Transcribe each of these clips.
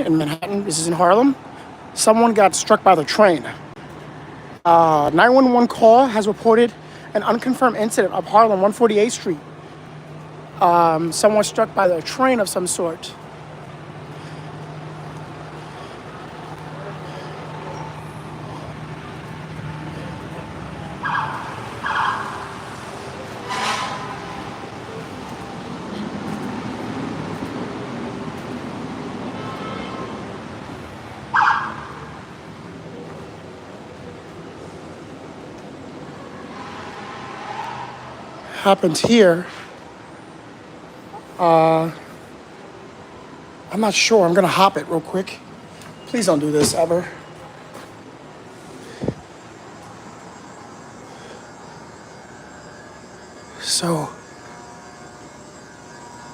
in Manhattan. This is in Harlem. Someone got struck by the train. 911 call has reported an unconfirmed incident of Harlem, 148th Street. Someone struck by the train of some sort. Happened here. I'm not sure. I'm gonna hop it real quick. Please don't do this ever. So,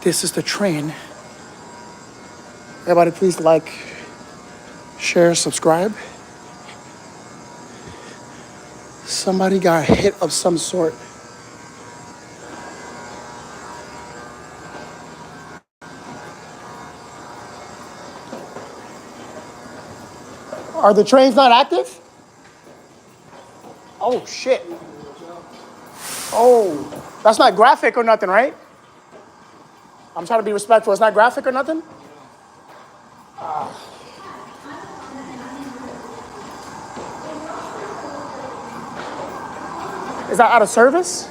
this is the train. Everybody please like, share, subscribe. Somebody got hit of some sort. Are the trains not active? Oh, shit. Oh, that's not graphic or nothing, right? I'm trying to be respectful. It's not graphic or nothing? Is that out of service?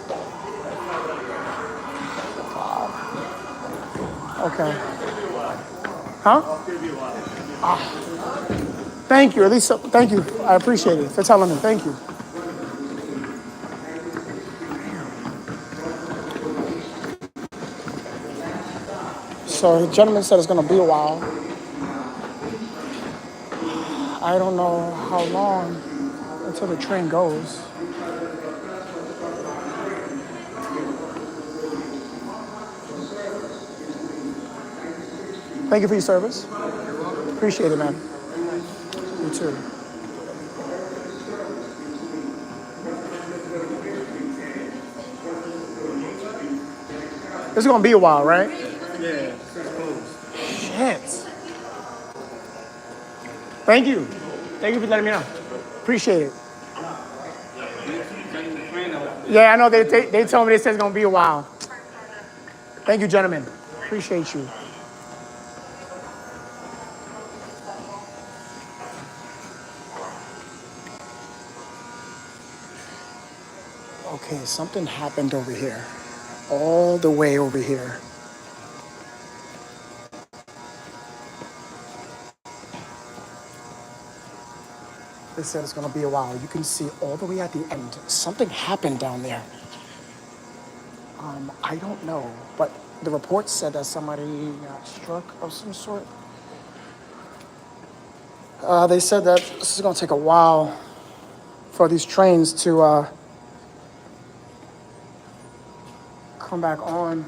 Okay. Huh? Thank you. At least, thank you. I appreciate it for telling me. Thank you. So the gentleman said it's going to be a while. I don't know how long until the train goes. Thank you for your service. Appreciate it, man. You too. It's gonna be a while, right? Yeah, it's closed. Shit. Thank you. Thank you for letting me know. Appreciate it. Yeah, I know. They told me they said it's gonna be a while. Thank you, gentlemen. Appreciate you. Okay, something happened over here. All the way over here. They said it's gonna be a while. You can see all the way at the end. Something happened down there. I don't know, but the report said that somebody got struck of some sort. They said that this is gonna take a while for these trains to come back on.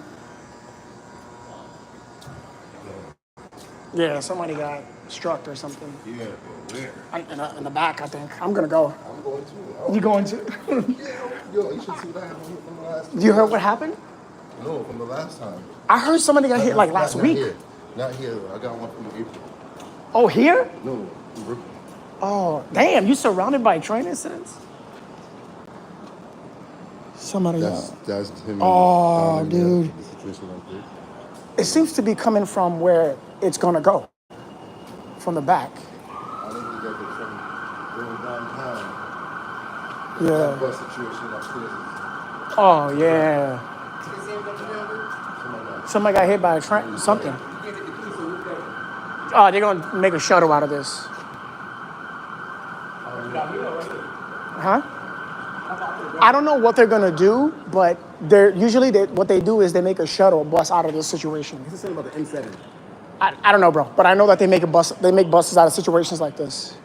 Yeah, somebody got struck or something. Yeah, but where? In the back, I think. I'm gonna go. I'm going to. You going to? Yo, you should see what happened from the last time. You heard what happened? No, from the last time. I heard somebody got hit like last week. Here. Not here. I got one from April. Oh, here? No, from Brooklyn. Oh, damn, you surrounded by train incidents? Somebody else. That's him. Oh, dude. The situation like this. It seems to be coming from where it's gonna go. From the back. I think we got the train going downtown. Yeah. That bus situation upstairs. Oh, yeah. Somebody got hit by a train, something. Oh, they're gonna make a shuttle out of this. Huh? I don't know what they're gonna do, but what they do is they make a shuttle bus out of this situation. What's the thing about the M7? I don't know, bro, but I know that they make buses out of situations like this.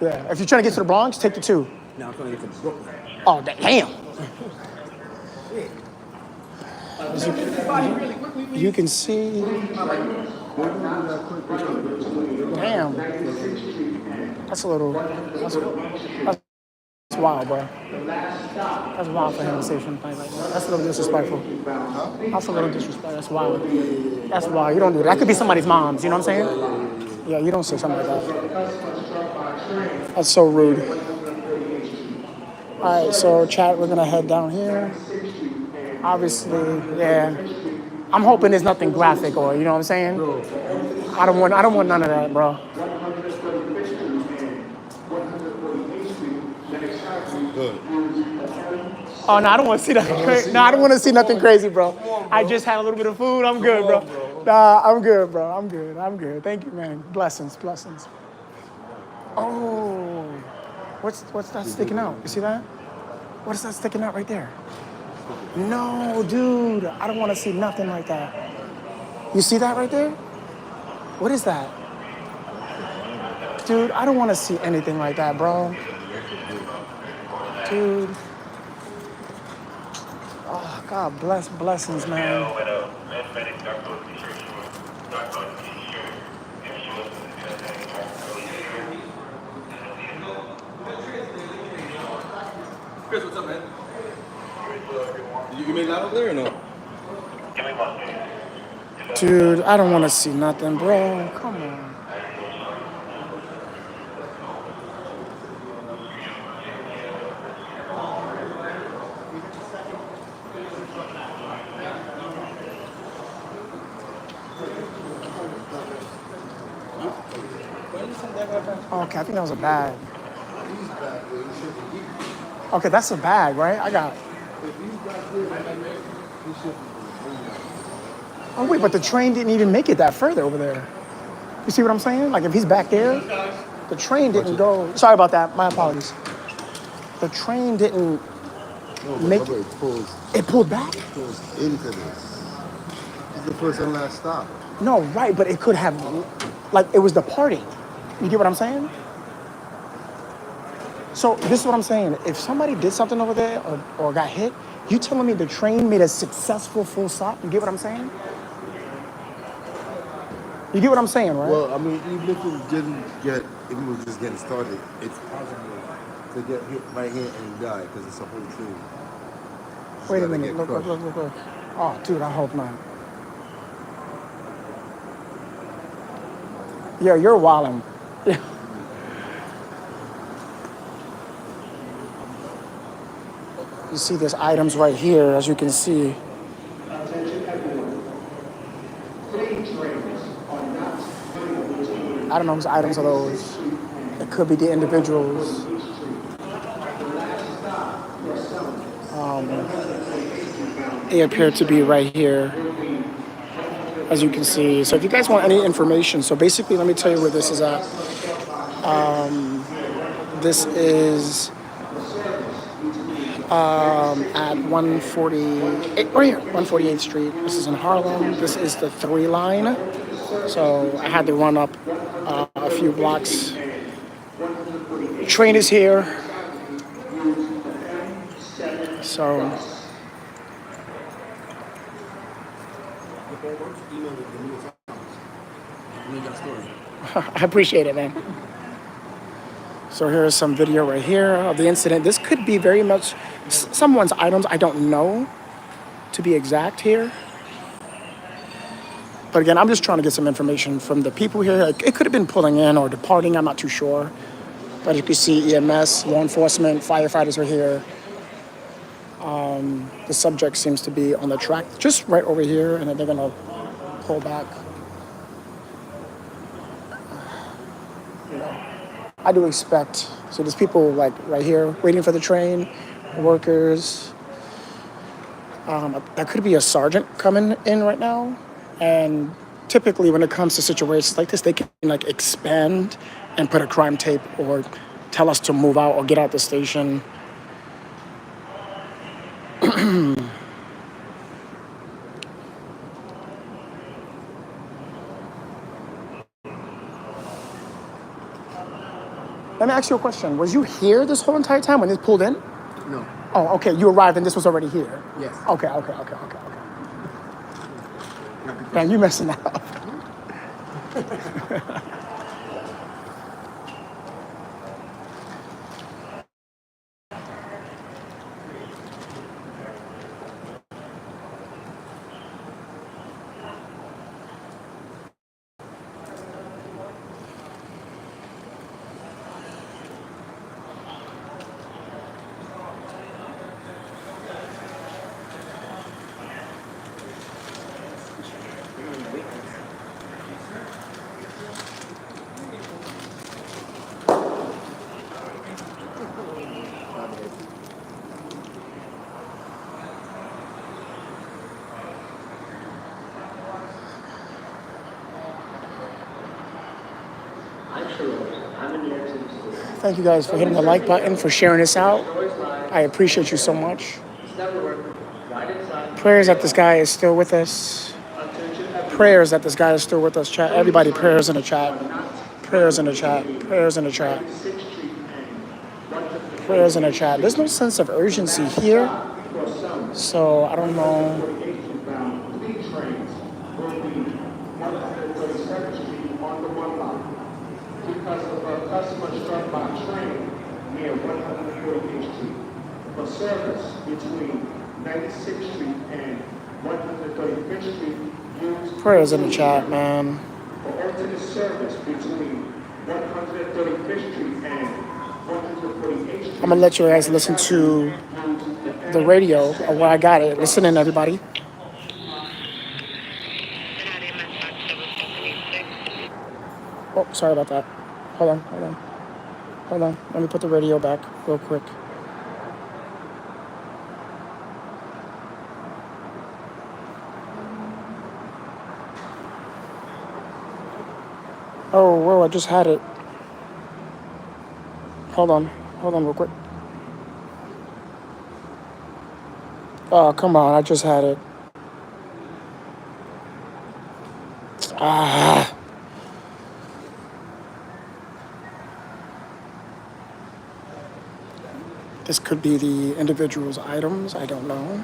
Yeah, if you're trying to get to the Bronx, take the 2. No, I'm trying to get to Brooklyn. Oh, damn. You can see. Damn. That's wild, bro. That's wild for him to say something like that. That's a little disrespectful. That's a little disrespectful. That's wild. That's wild. You don't do that. That could be somebody's mom's, you know what I'm saying? Yeah, you don't say something like that. That's so rude. All right, so chat, we're gonna head down here. Obviously, yeah. I'm hoping there's nothing graphic or you know what I'm saying. No, I don't want none of that, bro. good. Oh no, I don't want to see nothing crazy. No, I don't want to see nothing crazy, bro. I just had a little bit of food. I'm good, bro. Nah, I'm good, bro. I'm good. I'm good. Thank you, man. Blessings, blessings. Oh, what's that sticking out? You see that? What is that sticking out right there? No, dude. I don't want to see nothing like that. You see that right there? What is that? Dude, I don't want to see anything like that, bro. Dude. Oh, God bless blessings, man. Chris, what's up, man? Did you make that over there or no? Dude, I don't want to see nothing, bro. Come on. Oh, okay, I think that was a bag. Okay, that's a bag, right? I got. Oh wait, but the train didn't even make it that further over there. You see what I'm saying? Like if he's back there, the train didn't go. Sorry about that. My apologies. The train didn't No, but make remember, it. it pulls, It pulled back. pulls into this. This is the first and last stop. No, right, but it could have, like it was departing. You get what I'm saying? So this is what I'm saying. If somebody did something over there or got hit, you telling me the train made a successful full stop? You get what I'm saying? You get what I'm saying, right? Well, I mean, even if it didn't get, if it was just getting started, it's possible to get hit right here and die because it's a whole train. Just Wait a gotta minute. get Look, look, crushed. look, look, look. Oh, dude, I hope not. Yeah, you're wildin'. You see there's items right here, as you can see. I don't know whose items are those. It could be the individuals. They appear to be right here, as you can see. So if you guys want any information, so basically let me tell you where this is at. This is at 148, right here, 148th Street. This is in Harlem. This is the 3 line. So I had to run up a few blocks. Train is here. So I appreciate it, man. So here's some video right here of the incident. This could be very much someone's items. I don't know to be exact here. But again, I'm just trying to get some information from the people here. It could have been pulling in or departing. I'm not too sure. But you can see EMS, law enforcement, firefighters are here. The subject seems to be on the track, just right over here, and then they're gonna pull back. I do expect, so there's people like right here waiting for the train, workers. That could be a sergeant coming in right now. And typically when it comes to situations like this, they can like expand and put a crime tape or tell us to move out or get out the station. Let me ask you a question. Was you here this whole entire time when this pulled in? No. Oh, okay. You arrived and this was already here. Yes. Okay. Man, you messing that up. Thank you guys for hitting the like button, for sharing this out. I appreciate you so much. Prayers that this guy is still with us. Prayers that this guy is still with us, chat. Everybody, prayers in the chat. Prayers in the chat. Prayers in the chat. Prayers in the chat. There's no sense of urgency here, so I don't know. Because of a customer struck by train near 148th Street. For service between 96th Street and 135th Street. Prayers in the chat, man. For alternate service between 135th Street and 148th Street. I'm gonna let you guys listen to the radio of where I got it. Listen in, everybody. Oh, sorry about that. Hold on. Let me put the radio back real quick. Oh, whoa, I just had it. Hold on real quick. Oh, come on, I just had it. This could be the individual's items, I don't know.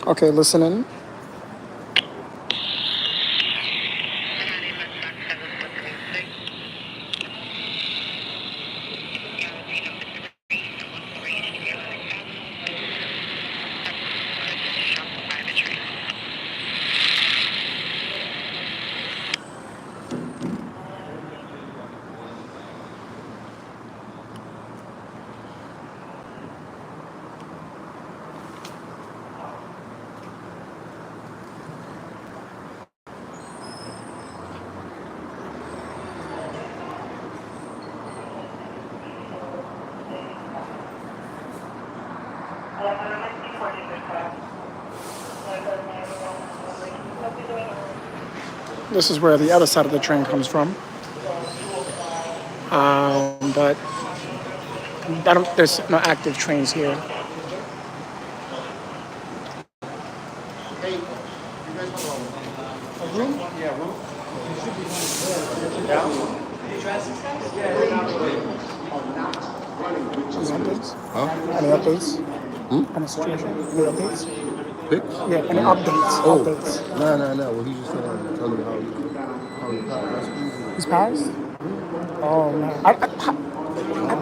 Okay, listening. This is where the other side of the train comes from. But there's no active trains here. Any updates? On the situation? Any updates? Pics? Yeah, any updates? Oh. Updates. No. Well, he's just tell him how he passed. He's passed? Oh, man.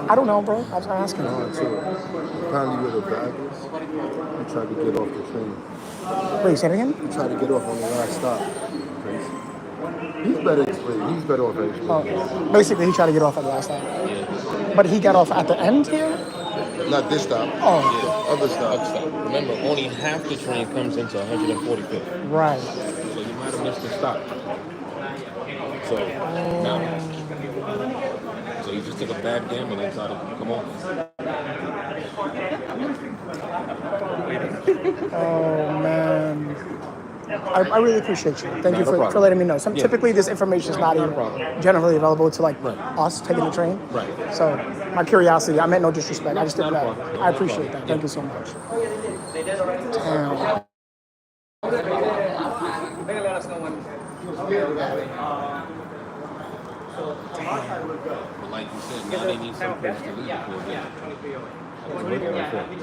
I don't know, bro. I was asking. Apparently where the bag is, he tried to get off the train. Wait, say it again? He tried to get off on the last stop. He's better explained. He's better off explaining. Oh, basically, he tried to get off at the last stop. But he got off at the end here? Not this stop. Oh. Yeah, other stop. Remember, only half the train comes into 145th. Right. So you might have missed the stop. So, now. So you just took a bad gamble and tried to come on. Oh, man. I really appreciate you. Thank you for letting me know. Typically, this information is not even generally available to us taking the train. Right. So my curiosity, I meant no disrespect. I just didn't know. I appreciate that. Thank you so much. Damn. But like you said, now they need some place to leave before they.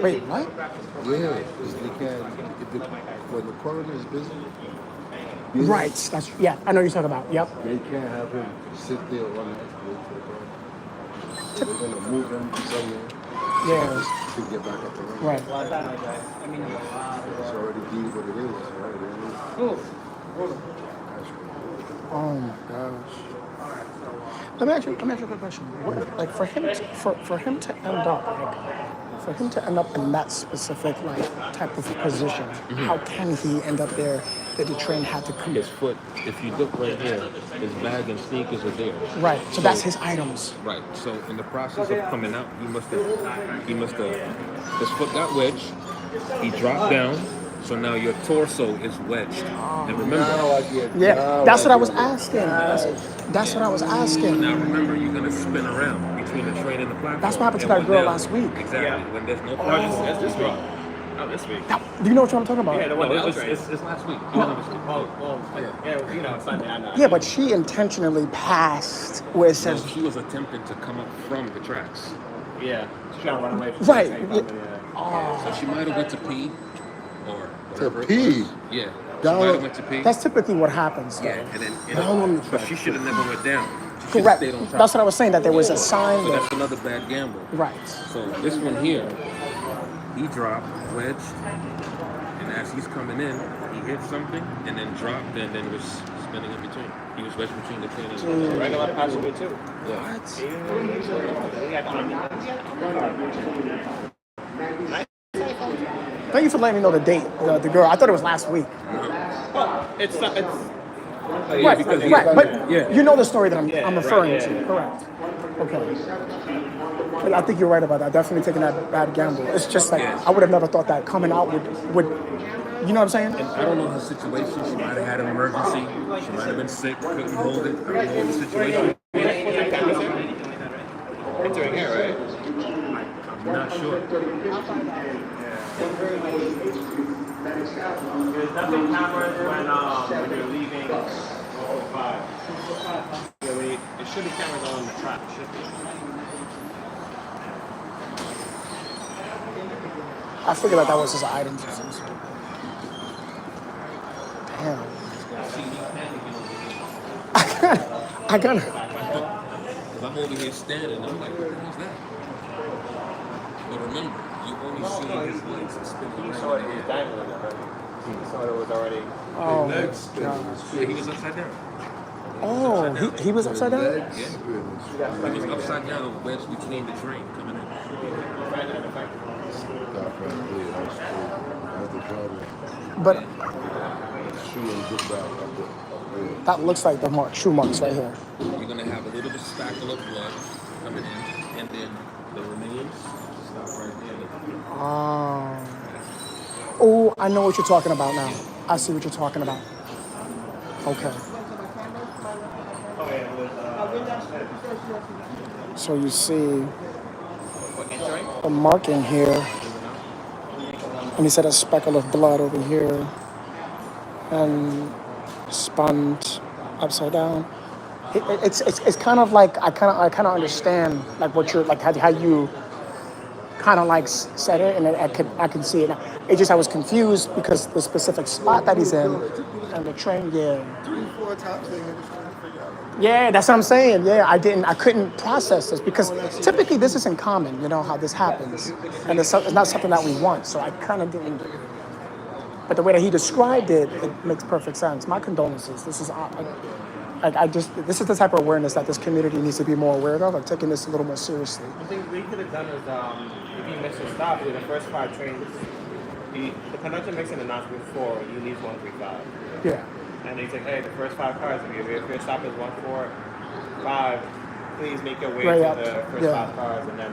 Wait, what? Yeah, because they can't. When the coroner is busy. Right. That's I know what you're talking about. Yep. They can't have him sit there on the escalator. So they're gonna move him somewhere. Yeah. To get back up the road. Right. It's already deep what it is. Right? Oh my gosh. Let me ask you a quick question. What, like for him to end up for him to end up in that specific like type of position, how can he end up there? That the train had to come. His foot, if you look right here, his bag and sneakers are there. Right. So that's his items. Right. So in the process of coming out, his foot got wedged. He dropped down. So now your torso is wedged. And remember, Yeah. That's what I was asking. That's what I was asking. now remember, you're gonna spin around between the train and the platform. That's what happened to And that when girl there- last week. Exactly. When there's no That's platform. this week. Oh, this week. Do you know what I'm talking about? Yeah, the one No, that was it's last week. yeah, you know, Sunday. I know. Yeah, but she intentionally passed where it So says she was attempting to come up from the tracks. Yeah, she's trying to run away from Right, the train, yeah. probably, yeah. So she might have went to pee or whatever. it pee? was. Yeah. She Down- might have went to pee. that's typically what happens. Though. Yeah, and then Down on the but she should have never went down. She should have Correct. stayed on top. That's what I was saying. That there was a sign So there. that's another bad gamble. Right. So this one here, he dropped, wedged, and as he's coming in, he hit something and then dropped and then was spinning in between. He was wedged between the train and the Regular passenger too. yeah. We got Thank you for letting me know the date. The girl. I thought it was last week. it's Right. because he- Right. But yeah. you know the story that I'm Yeah, referring right, to. yeah. Correct. Okay. But I think you're right about that. Definitely taking that bad gamble. It's just like Yeah. I would have never thought that coming out would. You know what I'm saying? I don't know her situation. She might have had an emergency. She might have been sick, couldn't hold it. I don't know what the situation. entering here, right? I'm not sure. There's nothing cameras when you're leaving 5. Yeah, it should be cameras on the track. Should be. I figured that was his items. Damn. I got it. Because I'm over here standing. I'm like, what the hell's that? But remember, you only see his legs spinning You around saw it in the was air. dangling already. You saw it was already. Oh, Legs spinning. Yeah, he was upside down. oh, he was upside down. Legs spinning. He was upside down, wedged between the train coming in. Stop right there. That's true. That's the problem. But Shoe and good back up there. that looks like the shoe marks right here. You're gonna have a little bit of spackle of blood coming in, and then the remains stop right there. Oh, I know what you're talking about now. I see what you're talking about. Okay. So you see a marking here, and he said a speckle of blood over here, and spun upside down. It's kind of like I kind of understand like what you're like how you kind of like said it, and I can see it now. It just I was confused because the specific spot that he's in, and the train. Yeah. 3-4 times they hit the train to figure out. Yeah, that's what I'm saying. Yeah, I couldn't process this because typically this isn't common. You know how this happens, and it's not something that we want. So I kind of didn't. But the way that he described it, it makes perfect sense. My condolences. This is. This is the type of awareness that this community needs to be more aware of. I'm taking this a little more seriously. I think what you could have done is if you missed a stop with the first 5 trains, the conductor makes an announcement before you leave 135. Yeah. And they say, hey, the first 5 cars, if your stop is 145, please make your way Right to up. the first Yeah. 5 cars. And then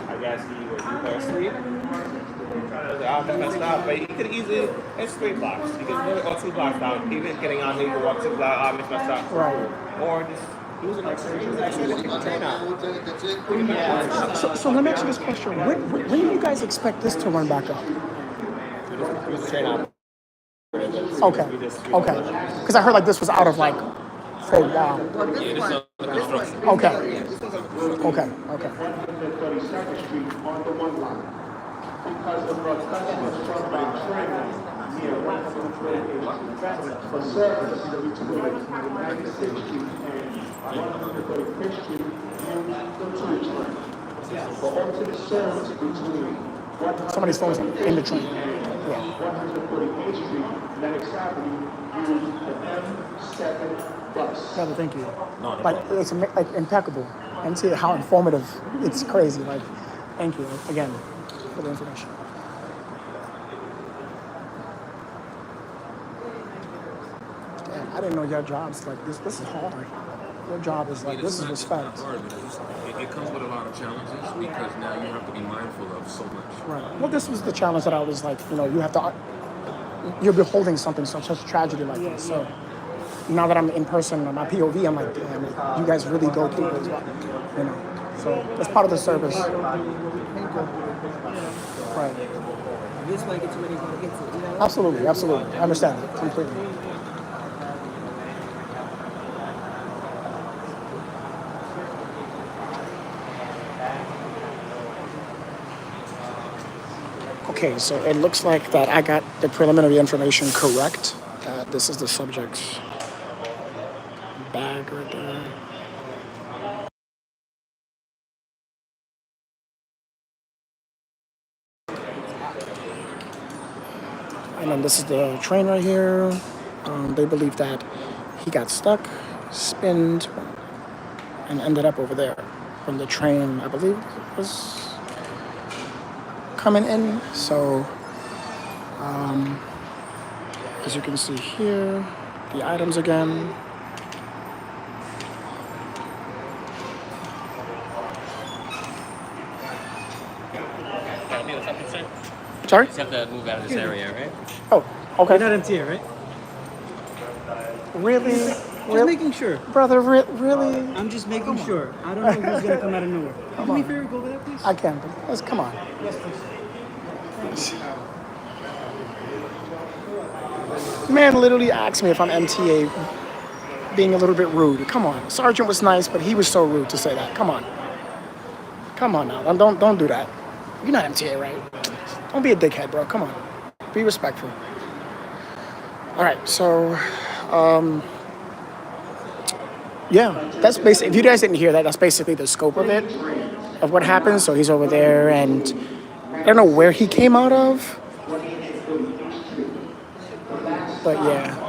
I guess he was asleep. I was like, oh, I messed up. But you could easily, it's 3 blocks. You could literally go 2 blocks down. Even getting on here, you could walk 2 blocks, oh, I missed my stop. Right. Or just, he was an extra, he was an extra to train out. So let me ask you this question: when do you guys expect this to run back up? He was a train out. Okay. Okay. Because I heard like this was out of like for a while. Yeah, this is under construction. Okay. Okay. Okay. Because the bus customers from by train near for service between 96th Street and 135th Street used the 2 train. For alternate service between Somebody's phone's in the train. Yeah. 138th Street, Lennox Avenue, used the M7 Brother, thank you. No, no Like, problem. it's like impeccable. And see how informative. It's crazy. Like, thank you again for the information. Damn, I didn't know your job's like this. This is hard. Your job is I mean, like, this it's is not respect. hard because it comes with a lot of challenges because now you have to be mindful of so much. Right. Well, this was the challenge that I was like, you have to, you're beholding something, such a tragedy like this. So now that I'm in person, my POV, I'm like, damn, you guys really go through it as well. So that's part of the service. Right. This way, get you where they're gonna get to. You know? Absolutely, absolutely. I understand that completely. Okay, so it looks like that I got the preliminary information correct. This is the subject's bag right there. And then this is the train right here. They believe that he got stuck, spinned, and ended up over there when the train, I believe, was coming in. So, as you can see here, the items again. Sorry? Just have to move out of this area, right? Oh, okay. You're not MTA, right? Really? Just making sure. Brother, really? I'm just making sure. I don't know who's gonna come out of nowhere. Do me a favor, go over there, please. I can't. Let's come on. Man literally asked me if I'm MTA, being a little bit rude. Come on. Sergeant was nice, but he was so rude to say that. Come on. Come on now. Don't do that. You're not MTA, right? Don't be a dickhead, bro. Come on. Be respectful. All right, so, yeah, that's basically, if you guys didn't hear that, that's basically the scope of it, of what happened. So he's over there, and I don't know where he came out of, but yeah.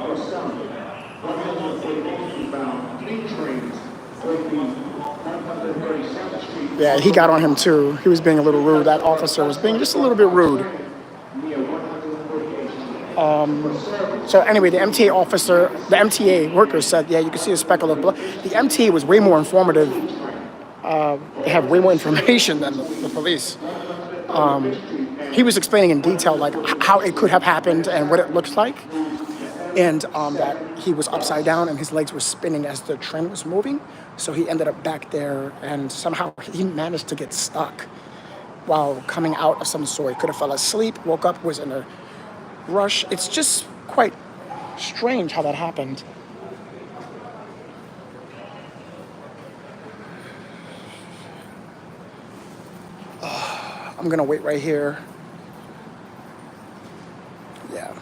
Yeah, he got on him too. He was being a little rude. That officer was being just a little bit rude. So anyway, the MTA officer, the MTA worker said, yeah, you can see a speckle of blood. The MTA was way more informative. They have way more information than the police. He was explaining in detail like how it could have happened and what it looks like. And that he was upside down and his legs were spinning as the train was moving. So he ended up back there and somehow he managed to get stuck while coming out of some sort. He could have fell asleep, woke up, was in a rush. It's just quite strange how that happened. I'm gonna wait right here. Yeah.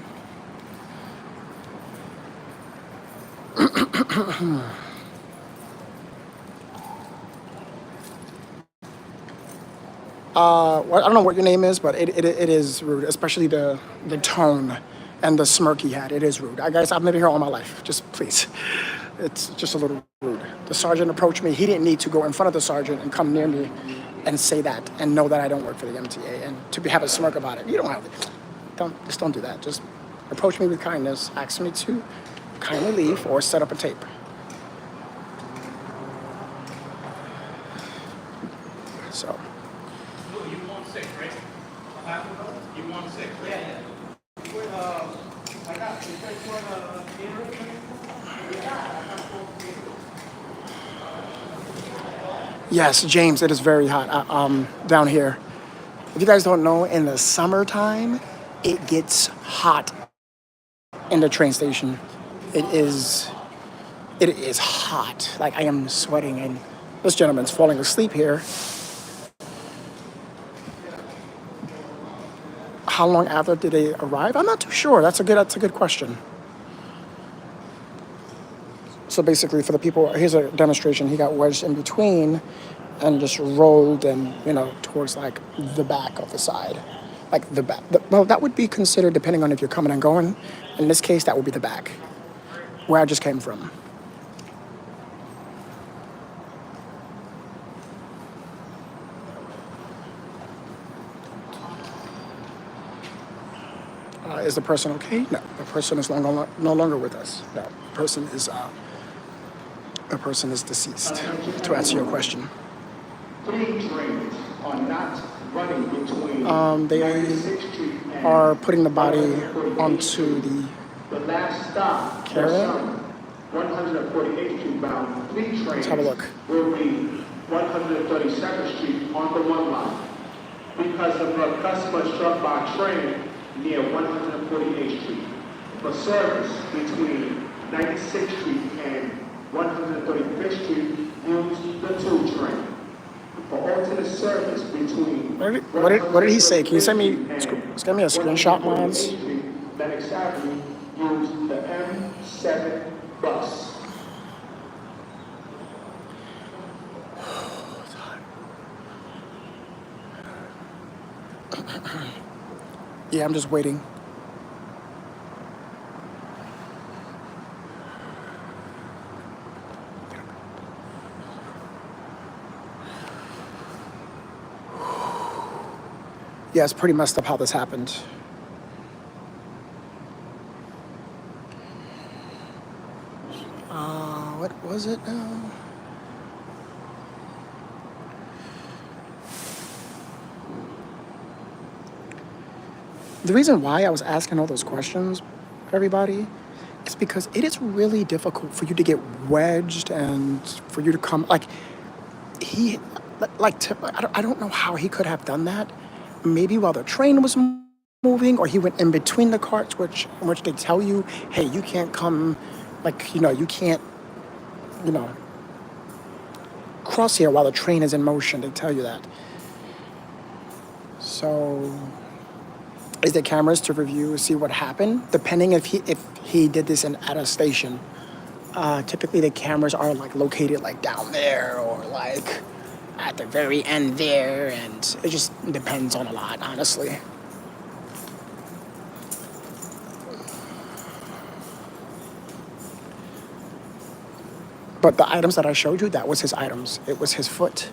Well, I don't know what your name is, but it is rude, especially the tone and the smirk he had. It is rude. I guess I've been here all my life. Just please, it's just a little rude. The sergeant approached me. He didn't need to go in front of the sergeant and come near me and say that and know that I don't work for the MTA and to have a smirk about it. You don't have to. Don't do that. Just approach me with kindness. Ask me to kindly leave or set up a tape. So. You want 6, right? You want 6, right? Yeah. Yes, James, it is very hot down here. If you guys don't know, in the summertime, it gets hot in the train station. It is hot. Like I am sweating, and this gentleman's falling asleep here. How long after did they arrive? I'm not too sure. That's a good question. So basically, for the people, here's a demonstration. He got wedged in between and just rolled and, towards like the back of the side. Like the back. Well, that would be considered, depending on if you're coming and going. In this case, that would be the back, where I just came from. Is the person okay? No, the person is no longer with us. No, the person is deceased. To answer your question, 3 trains are not running between they 96th Street and are putting the body 148th onto Street. the The last stop for carrier. some 148th Street bound 3 trains Let's have a look. will be 132nd Street on the 1 line because of a customer struck by train near 148th Street. For service between 96th Street and 135th Street, use the 2 train. For alternate service between What did he say? Can you send me a screenshot, Miles? Lennox Avenue, use the M7 bus. Yeah, I'm just waiting. Yeah, it's pretty messed up how this happened. What was it now? The reason why I was asking all those questions, everybody, is because it is really difficult for you to get wedged and for you to come he I don't know how he could have done that. Maybe while the train was moving, or he went in between the carts, in which they tell you, hey, you can't come, you can't, cross here while the train is in motion. They tell you that. So, is there cameras to review, see what happened? Depending if he did this at a station. Typically the cameras are located down there or at the very end there, and it just depends on a lot, honestly. But the items that I showed you, that was his items. It was his foot,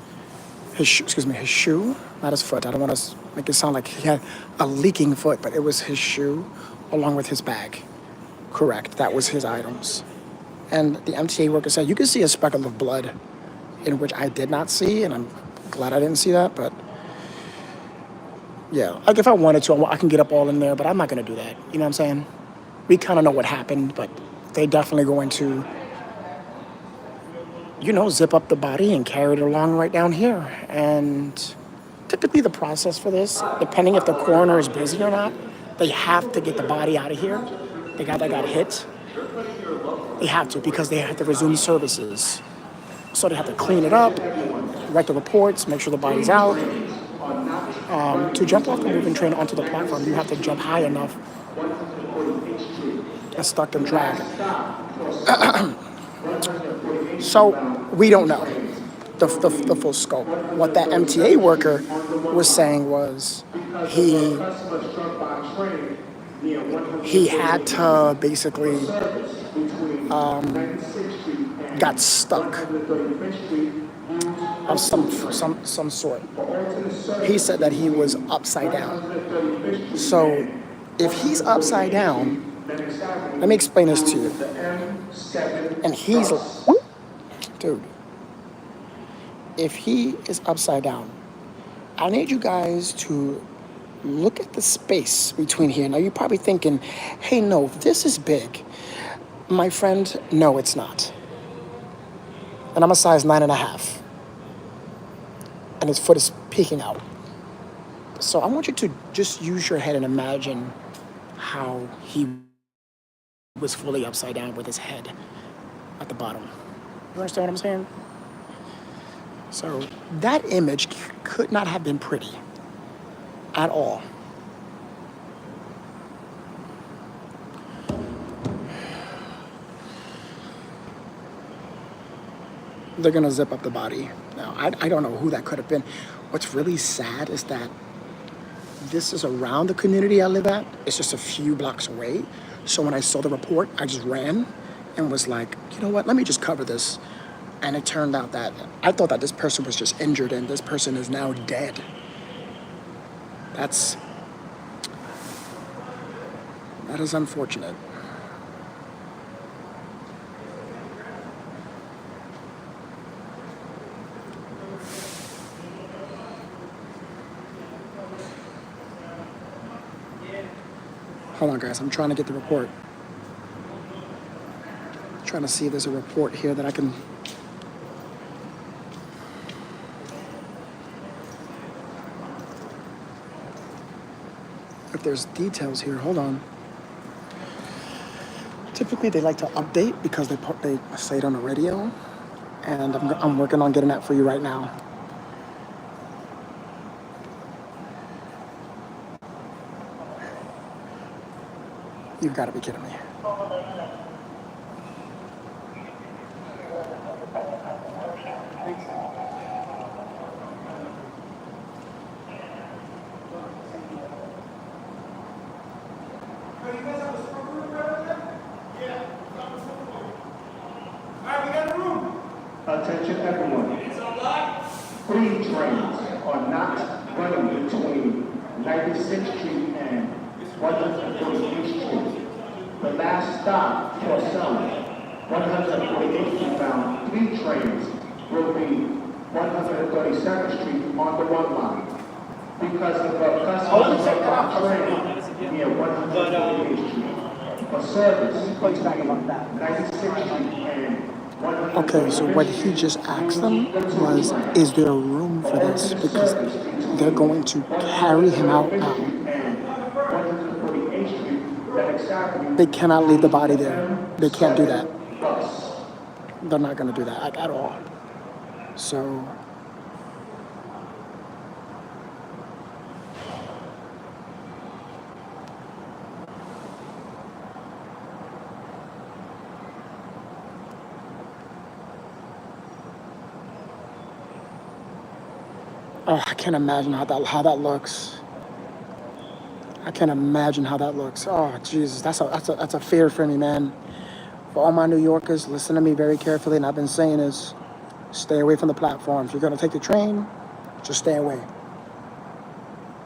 his shoe, not his foot. I don't want to make it sound like he had a leaking foot, but it was his shoe along with his bag. Correct, that was his items. And the MTA worker said, you can see a speckle of blood, in which I did not see, and I'm glad I didn't see that, but yeah, if I wanted to, I can get up all in there, but I'm not going to do that. You know what I'm saying? We kind of know what happened, but they definitely going to, zip up the body and carry it along right down here. And typically the process for this, depending if the coroner is busy or not, they have to get the body out of here. The guy that got hit, they have to, because they have to resume services. So they have to clean it up, write the reports, make sure the body's out. To jump off the moving train onto the platform, you have to jump high enough and stuck and drag. So we don't know the full scope. What that MTA worker was saying was he had to basically got stuck of some sort. He said that he was upside down. So if he's upside down, let me explain this to you. And dude, if he is upside down, I need you guys to look at the space between here. Now you're probably thinking, hey, no, this is big. My friend, no, it's not. And I'm a size 9.5. And his foot is peeking out. So I want you to just use your head and imagine how he was fully upside down with his head at the bottom. You understand what I'm saying? So that image could not have been pretty at all. They're gonna zip up the body. Now, I don't know who that could have been. What's really sad is that this is around the community I live at. It's just a few blocks away. So when I saw the report, I just ran and was like, you know what, let me just cover this. And it turned out that I thought that this person was just injured and this person is now dead. That is unfortunate. Hold on, guys. I'm trying to get the report. Trying to see if there's a report here that I can. If there's details here, hold on. Typically, they like to update because they say it on the radio, and I'm working on getting that for you right now. You've got to be kidding me. Attention everyone. 3 trains are not running between 96th Street and 148th Street. The last stop for some 148th Street bound 3 trains will be 132nd Street on the 1 line. Because of a customer truck train near 148th Street. For service between 96th Street and Okay, so what he just asked them was, is there room for this? Because they're going to carry him out now. They cannot leave the body there. They can't do that. They're not going to do that at all. So... Oh, I can't imagine how that looks. I can't imagine how that looks. Oh, Jesus, that's a fear for me, man. For all my New Yorkers, listen to me very carefully, and I've been saying this: stay away from the platforms. You're gonna take the train, just stay away.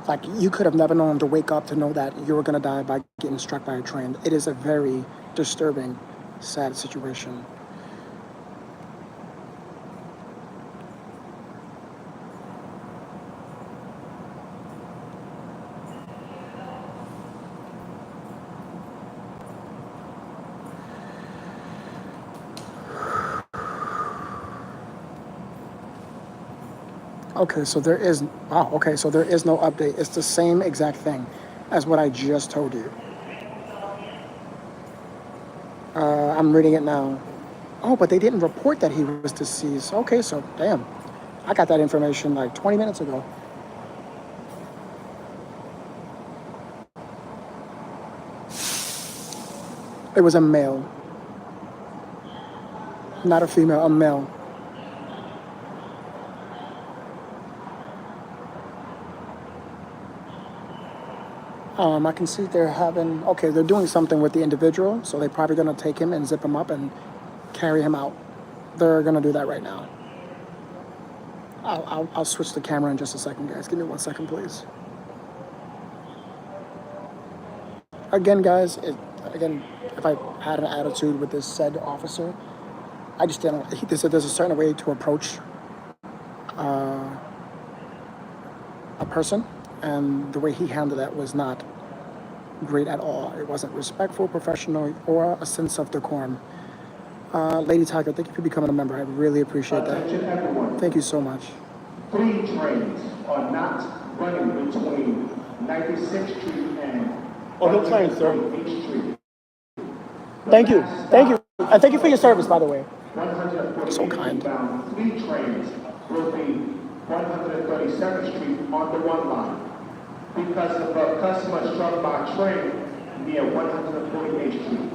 Like, you could have never known to wake up to know that you were gonna die by getting struck by a train. It is a very disturbing, sad situation. Okay, so there is, wow, okay, so there is no update. It's the same exact thing as what I just told you. I'm reading it now. Oh, but they didn't report that he was deceased. Okay, so, damn. I got that information like 20 minutes ago. It was a male. Not a female, a male. I can see they're having, okay, they're doing something with the individual, so they're probably going to take him and zip him up and carry him out. They're going to do that right now. I'll switch the camera in just a second, guys. Give me 1 second, please. Again, guys, if I had an attitude with this said officer, I just didn't, there's a certain way to approach a person, and the way he handled that was not great at all. It wasn't respectful, professional, or a sense of decorum. Lady Tiger, thank you for becoming a member. I really appreciate that. Thank you so much. 3 trains are not running between 96th Street and 148th Street. Thank you. Thank you. And thank you for your service, by the way. 148th So kind. bound 3 trains will be 132nd Street on the 1 line. Because of a customer struck by train near 148th Street.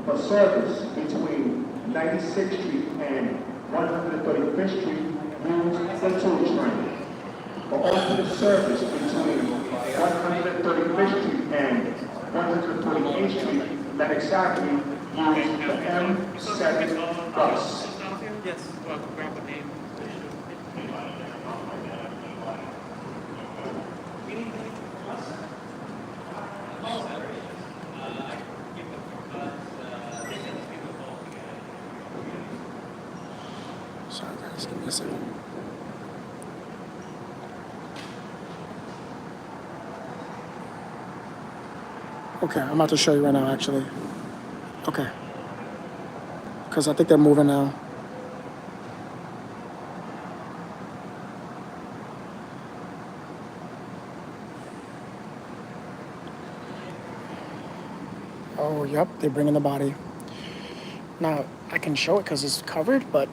For service between 96th Street and 135th Street, use the 2 train. For alternate service between 135th Street and 148th Street, that exactly use the M7 bus. Yes, well, grab the name. Just give me a second. Okay, I'm about to show you right now, actually. Okay. Because I think they're moving now. Oh, yep, they're bringing the body. Now, I can show it because it's covered, but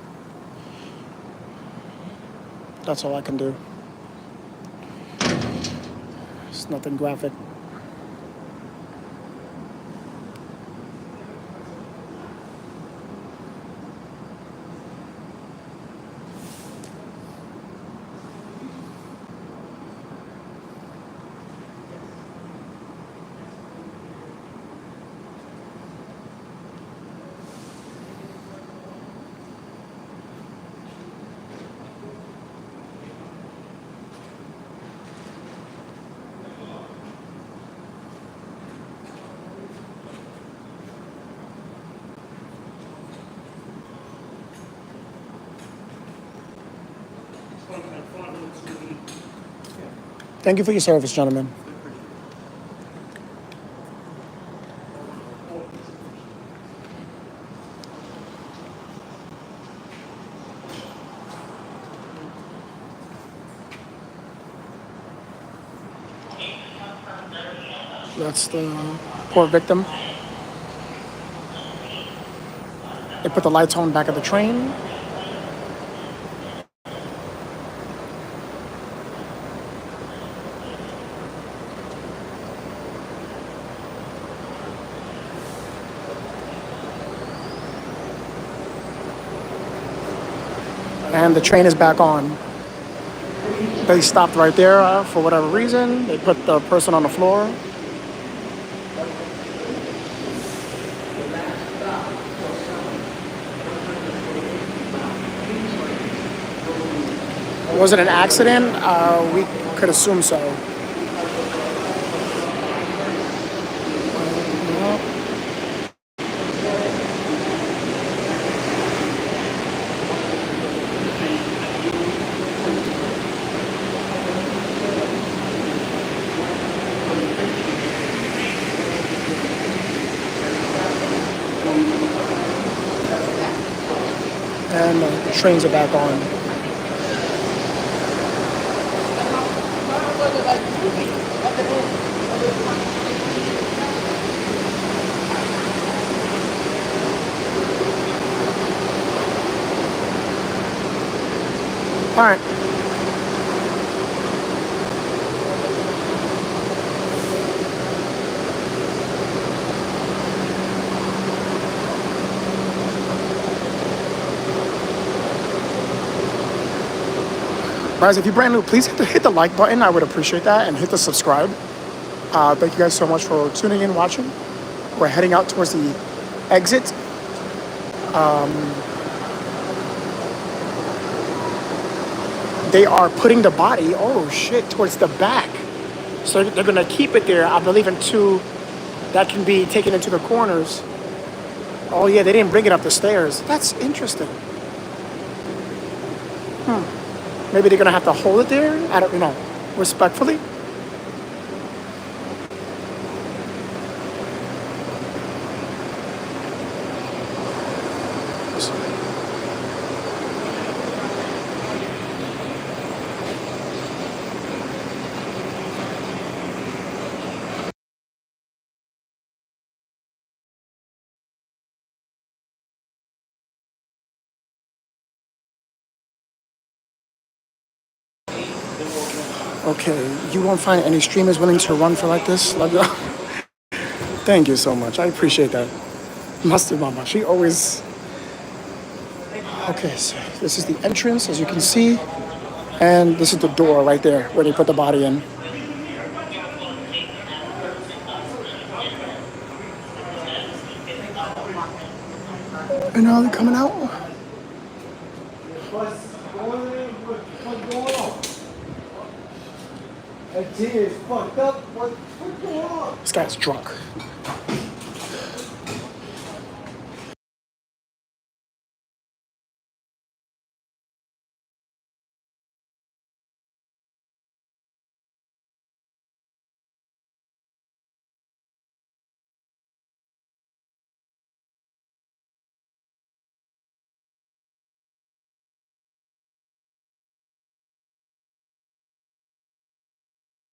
that's all I can do. It's nothing graphic. Thank you for your service, gentlemen. That's the poor victim. They put the lights on back of the train. And the train is back on. They stopped right there for whatever reason. They put the person on the floor. Was it an accident? We could assume so. And the trains are back on. All right. Guys, if you're brand new, please hit the like button. I would appreciate that. And hit the subscribe. Thank you guys so much for tuning in, watching. We're heading out towards the exit. They are putting the body, oh shit, towards the back. So they're going to keep it there, I believe, until that can be taken into the corners. Oh yeah, they didn't bring it up the stairs. That's interesting. Maybe they're going to have to hold it there? I don't know. Respectfully. Okay, you won't find any streamers willing to run for like this. Thank you so much. I appreciate that. Mustard Mama, she always... Okay, so this is the entrance, as you can see. And this is the door right there where they put the body in. And now they're coming out. What's going on? That T is fucked up. What's going on? This guy's drunk.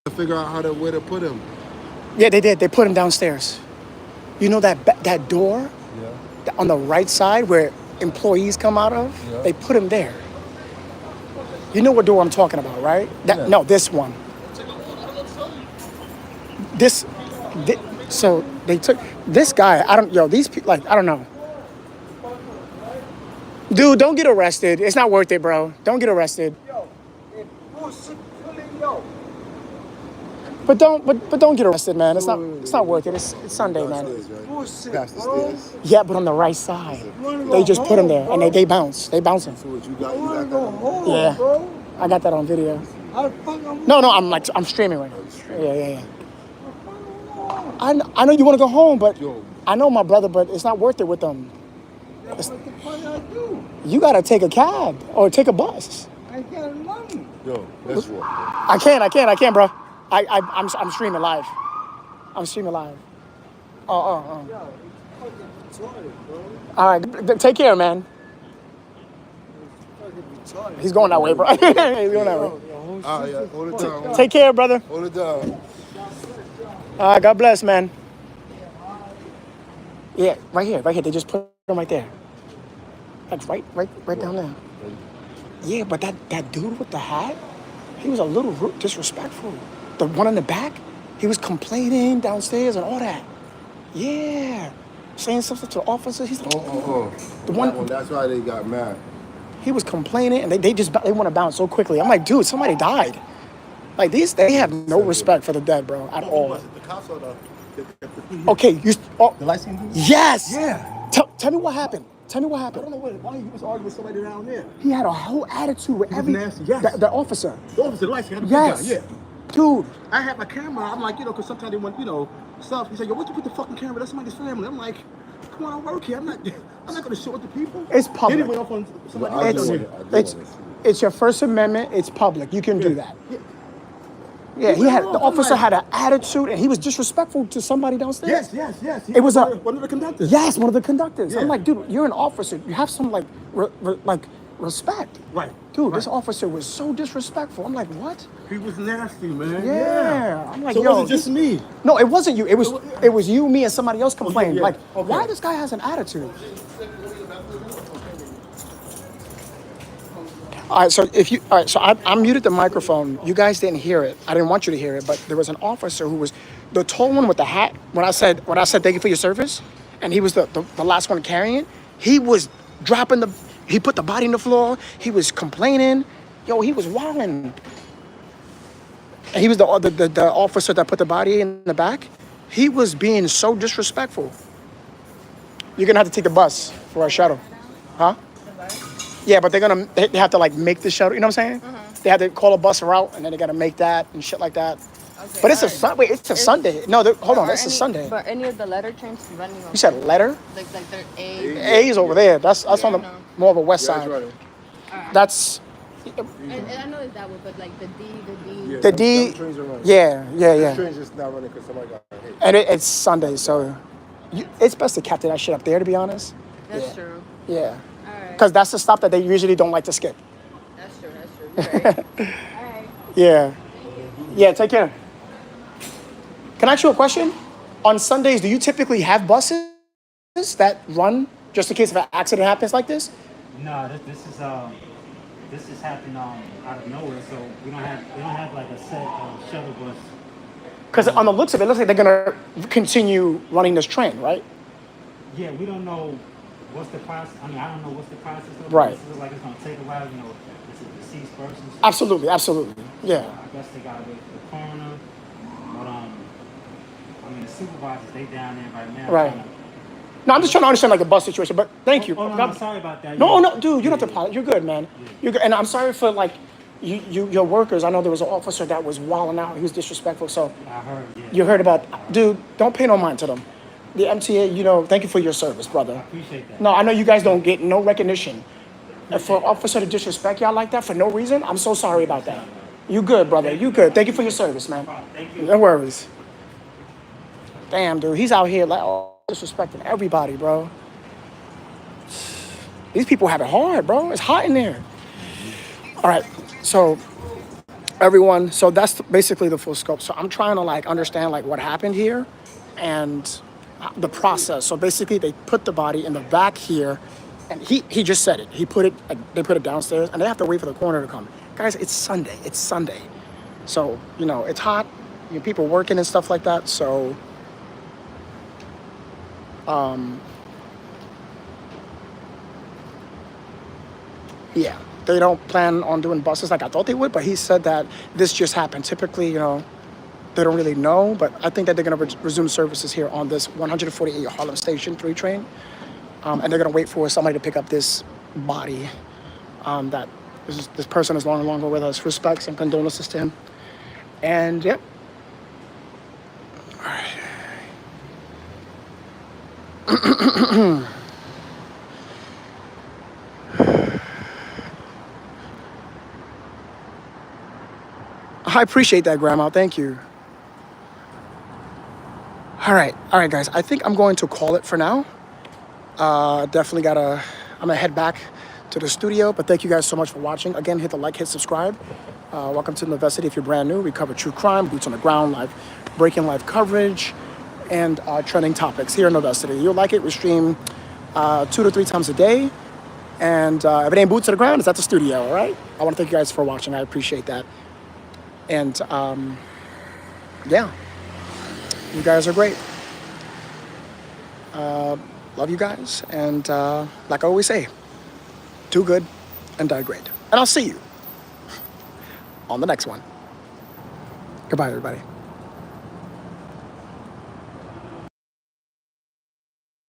to figure out where to put him. Yeah, they did. They put him downstairs. You know that door Yeah. on the right side where employees come out of? Yeah. They put him there. You know what door I'm talking about, right? Yeah. No, this one. This, so they took this guy. These people, like, I don't know. Dude, don't get arrested. It's not worth it, bro. Don't get arrested. Yo, it's bullshit killing, yo. But don't get arrested, man. It's not worth it. It's Sunday, man. Downstairs, right? Bullshit, Past the bro. stairs. Yeah, but on the right side. You wanna They go just put him there, home, and bro? they bounce. They bounce him. So what you I got? You wanna got go that? home, Yeah. bro. I got that on video. How the fuck I'm No, I'm streaming right now. Yeah. I know you want to go home, but Yo. I know my brother, but it's not worth it with them. What the fuck I do? You gotta take a cab or take a bus. I got money. Yo, let's walk. I can't, bro. I'm streaming live. I'm streaming live. Oh. Yo, it's fucking retarded, bro. All right, take care, man. It's fucking retarded. He's going that way, bro. He's going that way. Yeah, hold it down. Take care, brother. Hold it down. All right, God bless, man. Yeah, right here. They just put him right there. That's right down there. Yeah, but that dude with the hat, he was a little disrespectful. The one in the back, he was complaining downstairs and all that. Yeah, saying something to the officers. He's like, the one. That's why they got mad. He was complaining, and they want to bounce so quickly. I'm like, dude, somebody died. Like they have no respect for the dead, bro, at all. The cops or the Okay, the license dude? Yes. Yeah. Tell me what happened. Tell me what I happened. don't know why he was arguing with somebody down there. He had a whole attitude with was every nasty, yes. the officer. The officer, the license, had a big Yes. guy, yeah. Dude. I had my camera. I'm like, because sometimes they want, stuff. He said, yo, what you put the fucking camera? That's somebody's family. I'm like, come on, I work here. I'm not going to show it to people. It's public. Then he went off on somebody I else. do It's want it. it's your First Amendment. It's public. You can do that. Yeah. Yeah, He went the off. I'm officer like- had an attitude, and he was disrespectful to somebody downstairs. Yes. He It was one of the conductors. Yes, one of the conductors. Yeah. I'm like, dude, you're an officer. You have some respect. Right. Dude, this Right. officer was so disrespectful. I'm like, what? He was nasty, man. Yeah. I'm like, So yo, it wasn't just me. No, it wasn't you. It was you, me, and somebody else complaining. yeah. Like, Okay. why this guy has an attitude? All right, so I muted the microphone. You guys didn't hear it. I didn't want you to hear it, but there was an officer who was the tall one with the hat. When I said thank you for your service, and he was the last one carrying it. He was dropping he put the body on the floor. He was complaining. Yo, he was wilding. And he was the officer that put the body in the back. He was being so disrespectful. You're gonna have to take the bus for a shuttle, huh? Yeah, but they have to like make the shuttle. You know what I'm saying? They have to call a bus route, and then they gotta make that and shit like that. Okay, But it's a alright. Sunday. It's a Sunday. No, hold on. It's a Sunday. But any of the letter trains running on You said letter? like they're A. A's over there. That's on the no. more of a west Yeah, side. that's right. That's And I know it's that way, but like the D. Yeah, the some D. trains are running. Yeah. This train's just not running because somebody got hit. And it's Sunday, so it's best to capture that shit up there. To be honest. That's true. Yeah. Alright. Because that's the stop that they usually don't like to skip. That's true. You're right. Alright. Yeah. Yeah, take care. Can I ask you a question? On Sundays, do you typically have buses that run just in case if an accident happens like this? No, this is happening out of nowhere. So we don't have like a set shuttle bus. Because on the looks of it, it looks like they're going to continue running this train, right? Yeah, we don't know what's the process. I mean, I don't know what's the process of it. Right. It looks like it's gonna take a while. It's a deceased person. So Absolutely. Yeah. I guess they gotta wait for the coroner. But I mean, the supervisors they down there right now. Right. trying to- No, I'm just trying to understand like the bus situation, but thank you. Oh, no, I'm sorry about that. No, Yeah. no, dude, you don't have to apologize. You're good, man. You're good. And I'm sorry for like your workers. I know there was an officer that was wilding out. He was disrespectful. So I heard. Yeah. you heard about, dude, don't pay no mind to them. The MTA, thank you for your service, brother. Appreciate that. No, I know you guys don't get no recognition. And for an officer to disrespect y'all like that for no reason, I'm so sorry about that. You good, brother. You good. Thank you for your service, man. Thank you. No worries. Damn, dude, he's out here like disrespecting everybody, bro. These people have it hard, bro. It's hot in there. All right, so everyone. So that's basically the full scope. So I'm trying to like understand like what happened here and the process. So basically they put the body in the back here, and he just said it. He put it, like, they put it downstairs, and they have to wait for the coroner to come. Guys, it's Sunday. It's Sunday. So, you know, it's hot. You know, people working and stuff like that. So, yeah, they don't plan on doing buses like I thought they would, but he said that this just happened. Typically, you know, they don't really know, but I think that they're going to resume services here on this 148 Harlem Station 3 train. And they're going to wait for somebody to pick up this body that this person is no longer with us. Respects and condolences to him. And, yep. All right. I appreciate that, Grandma. Thank you. All right, guys. I think I'm going to call it for now. Definitely I'm gonna head back to the studio. But thank you guys so much for watching. Again, hit the like, hit subscribe. Welcome to Novesity. If you're brand new, we cover true crime, boots on the ground, live breaking live coverage, and trending topics here in Novesity. You'll like it. We stream 2 to 3 times a day. And if it ain't boots on the ground, it's at the studio. All right. I want to thank you guys for watching. I appreciate that. And yeah, you guys are great. Love you guys. And like I always say, do good and die great. And I'll see you on the next one. Goodbye, everybody.